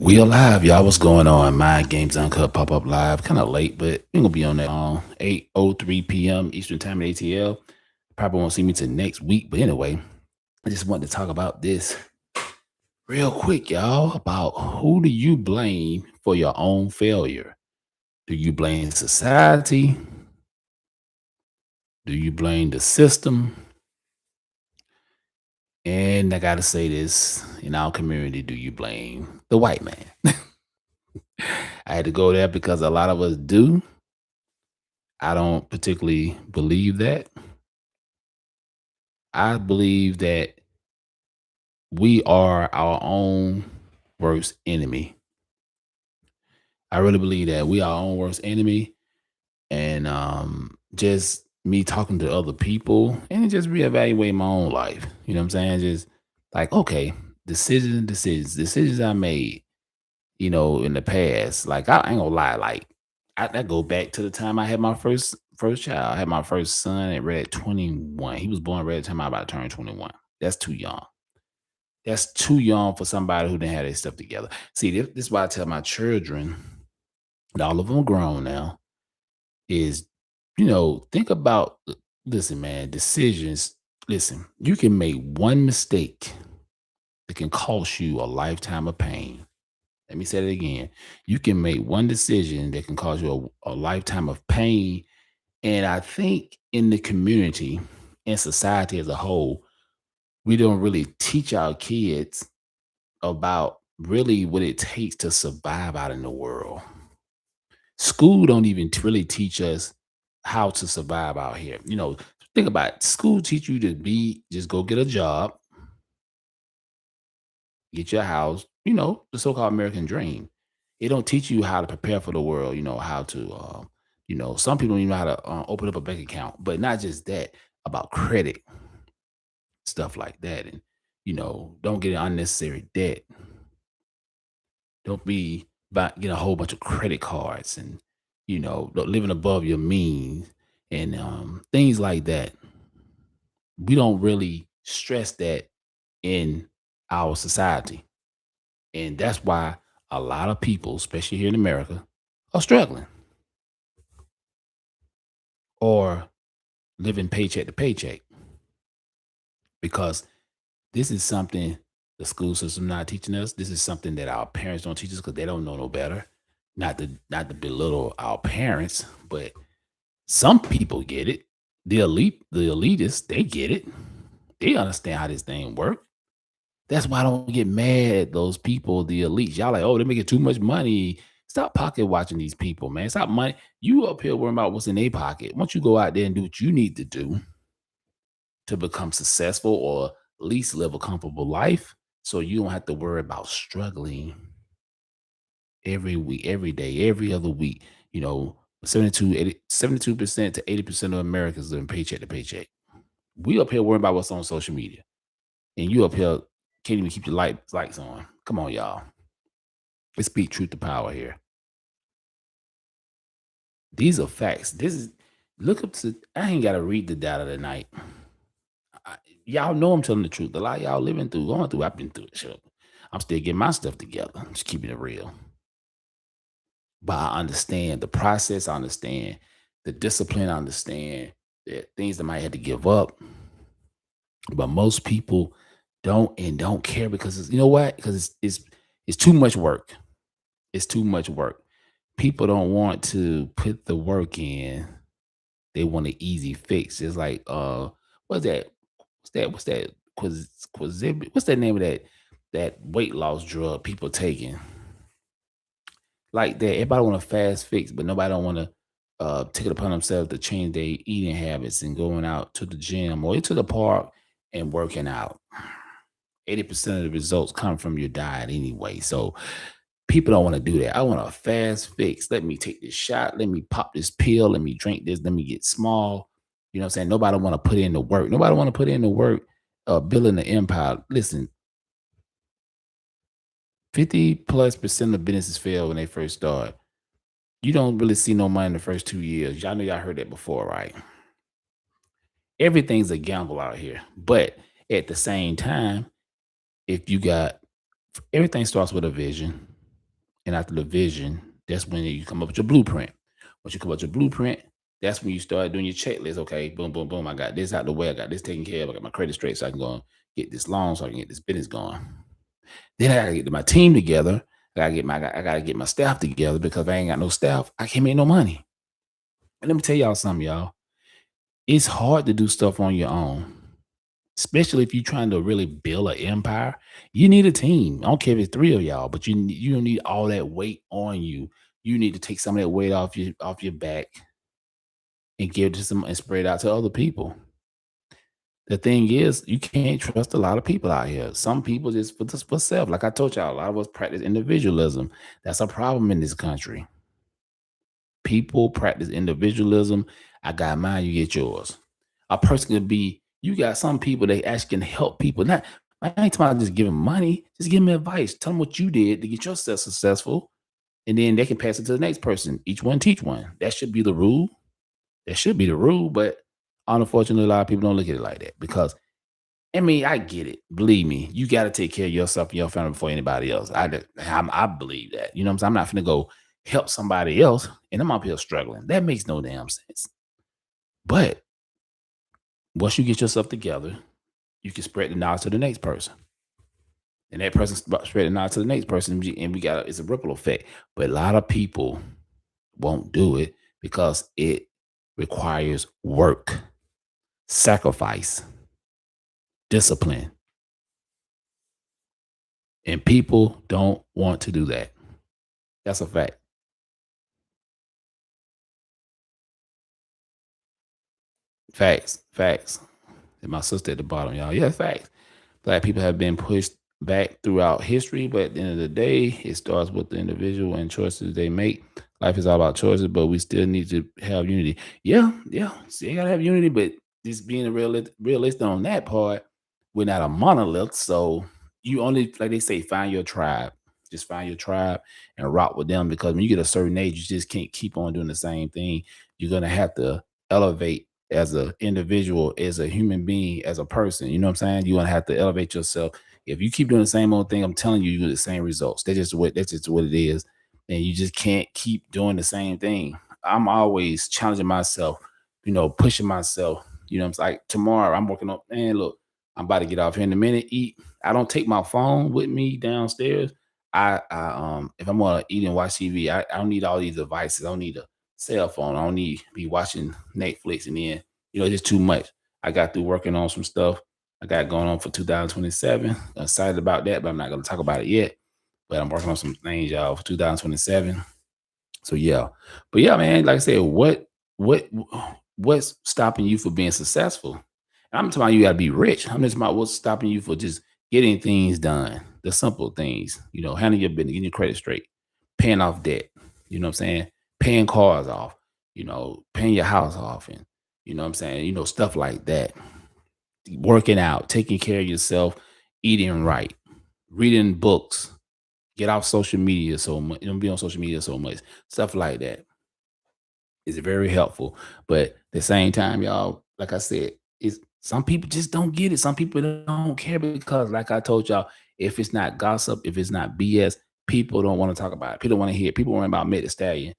We alive, y'all. What's going on? Mind Games Uncut pop up live. Kind of late, but we're gonna be on that on 8:03 p.m. Eastern Time at ATL. Probably won't see me till next week. But anyway, I just wanted to talk about this real quick, y'all. About who do you blame for your own failure? Do you blame society? Do you blame the system? And I gotta say this, in our community, do you blame the white man? I had to go there because a lot of us do. I don't particularly believe that. I believe that we are our own worst enemy. I really believe that we are our own worst enemy. And just me talking to other people and just reevaluate my own life. You know what I'm saying? Just like, okay, decisions I made, in the past. Like I ain't gonna lie, like that go back to the time I had my first child. I had my first son at Red 21. He was born right at the time I about to turn 21. That's too young. That's too young for somebody who didn't have their stuff together. See, this is why I tell my children, and all of them are grown now, is think about listen, man, decisions. Listen, you can make one mistake that can cost you a lifetime of pain. Let me say that again. You can make one decision that can cause you a lifetime of pain. And I think in the community and society as a whole, we don't really teach our kids about really what it takes to survive out in the world. School don't even really teach us how to survive out here. Think about it. School teach you to be just go get a job, get your house, the so-called American dream. It don't teach you how to prepare for the world, how to some people don't even know how to open up a bank account, but not just that, about credit, stuff like that. And don't get in unnecessary debt. Don't be about getting a whole bunch of credit cards and living above your means and things like that. We don't really stress that in our society. And that's why a lot of people, especially here in America, are struggling or living paycheck to paycheck because this is something the school system not teaching us. This is something that our parents don't teach us because they don't know no better. Not to belittle our parents, but some people get it. The elitists, they get it. They understand how this thing works. That's why I don't get mad at those people, the elites. Y'all like, oh, they're making too much money. Stop pocket watching these people, man. Stop money. You up here worrying about what's in their pocket. Once you go out there and do what you need to do to become successful or at least live a comfortable life, so you don't have to worry about struggling every week, every day, every other week. You know, 72% to 80% of Americans living paycheck to paycheck. We up here worrying about what's on social media. And you up here can't even keep your lights on. Come on, y'all. Let's speak truth to power here. These are facts. This is look up to. I ain't gotta read the data tonight. Y'all know I'm telling the truth. A lot of y'all living through, going through. I've been through it. Sure. I'm still getting my stuff together. I'm just keeping it real. But I understand the process. I understand the discipline. I understand that things that might have to give up. But most people don't care because you know what? Because it's too much work. It's too much work. People don't want to put the work in. They want an easy fix. It's like what's that? What's that? What's that name of that weight loss drug people taking? Like that. Everybody want a fast fix, but nobody don't want to take it upon themselves to change their eating habits and going out to the gym or to the park and working out. 80% of the results come from your diet anyway. So people don't want to do that. I want a fast fix. Let me take this shot. Let me pop this pill. Let me drink this. Let me get small. You know what I'm saying? Nobody want to put in the work. Nobody want to put in the work building the empire. Listen, 50 plus percent of businesses fail when they first start. You don't really see no money in the first 2 years. Y'all know y'all heard that before, right? Everything's a gamble out here. But at the same time, if you got everything starts with a vision. And after the vision, that's when you come up with your blueprint. Once you come up with your blueprint, that's when you start doing your checklist. Okay, boom, boom, boom. I got this out the way. I got this taken care of. I got my credit straight, so I can go and get this loan, so I can get this business going. Then I gotta get my team together. I gotta get my staff together because if I ain't got no staff, I can't make no money. And let me tell y'all something, y'all. It's hard to do stuff on your own, especially if you're trying to really build an empire. You need a team. I don't care if it's three of y'all, but you don't need all that weight on you. You need to take some of that weight off your back and give it to some and spread it out to other people. The thing is, you can't trust a lot of people out here. Some people just for self. Like I told y'all, a lot of us practice individualism. That's a problem in this country. People practice individualism. I got mine, you get yours. A person could be, you got some people that actually can help people. Not, I ain't talking about just giving money, just give them advice. Tell them what you did to get yourself successful, and then they can pass it to the next person. Each one teach one. That should be the rule. That should be the rule, but unfortunately, a lot of people don't look at it like that because I mean, I get it. Believe me, you got to take care of yourself and your family before anybody else. I believe that. You know what I'm saying? I'm not going to go help somebody else and I'm up here struggling. That makes no damn sense. But once you get yourself together, you can spread the knowledge to the next person. And that person spread the knowledge to the next person. And we got it's a ripple effect. But a lot of people won't do it because it requires work, sacrifice, discipline. And people don't want to do that. That's a fact. Facts. Facts. And my sister at the bottom, y'all. Yeah, facts. Black people have been pushed back throughout history, but at the end of the day, it starts with the individual and choices they make. Life is all about choices, but we still need to have unity. Yeah, yeah. See, you gotta have unity, but just being a realistic on that part, we're not a monolith. So you only, like they say, find your tribe. Just find your tribe and rock with them because when you get a certain age, you just can't keep on doing the same thing. You're gonna have to elevate as an individual, as a human being, as a person. You know what I'm saying? You're gonna have to elevate yourself. If you keep doing the same old thing, I'm telling you, you get the same results. That's just what it is. And you just can't keep doing the same thing. I'm always challenging myself, pushing myself. It's like tomorrow I'm working on, man, look, I'm about to get off here in a minute, eat. I don't take my phone with me downstairs. If I'm gonna eat and watch TV, I don't need all these devices. I don't need a cell phone. I don't need to be watching Netflix and then, it's just too much. I got through working on some stuff I got going on for 2027. Excited about that, but I'm not gonna talk about it yet. But I'm working on some things, y'all, for 2027. So yeah. But yeah, man, like I said, what what's stopping you from being successful? I'm talking about you gotta be rich. I'm just about what's stopping you for just getting things done. The simple things, handling your business, getting your credit straight, paying off debt, you know what I'm saying? Paying cars off, paying your house off and you know what I'm saying, stuff like that. Working out, taking care of yourself, eating right, reading books, get off social media so much, don't be on social media so much, stuff like that is very helpful. But at the same time, y'all, like I said, it's some people just don't get it. Some people don't care because, like I told y'all, if it's not gossip, if it's not BS, people don't want to talk about it. People want to hear it. People worry about Meg Thee Stallion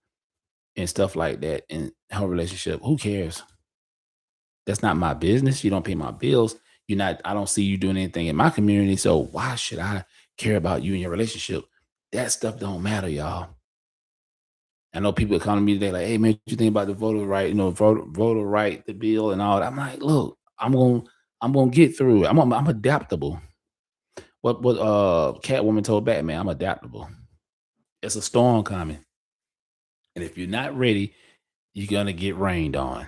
and stuff like that in her relationship. Who cares? That's not my business. You don't pay my bills. You're not, I don't see you doing anything in my community. So why should I care about you and your relationship? That stuff don't matter, y'all. I know people come to me today like, hey man, what you think about the voter right, voter right, the bill and all that. I'm like, look, I'm gonna get through it. I'm adaptable. What Catwoman told Batman, I'm adaptable. It's a storm coming. And if you're not ready, you're gonna get rained on.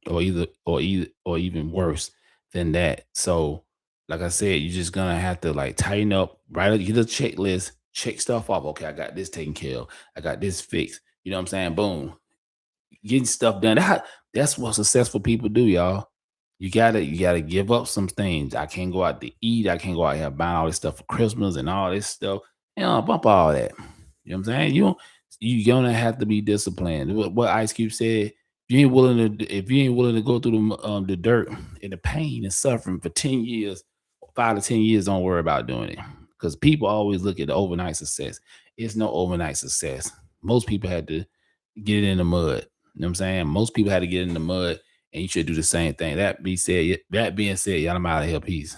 Or even worse than that. So, like I said, you're just gonna have to like tighten up, right? Get a checklist, check stuff off. Okay, I got this taken care of. I got this fixed. You know what I'm saying? Boom, getting stuff done. That's what successful people do, y'all. You gotta give up some things. I can't go out to eat. I can't go out here buying all this stuff for Christmas and all this stuff. Bump all that. You know what I'm saying? You're gonna have to be disciplined. What Ice Cube said, if you ain't willing to go through the dirt and the pain and suffering for 10 years, 5 to 10 years, don't worry about doing it. Because people always look at the overnight success. It's no overnight success. Most people had to get it in the mud. You know what I'm saying? Most people had to get in the mud, and you should do the same thing. That being said, y'all, I'm out of here. Peace.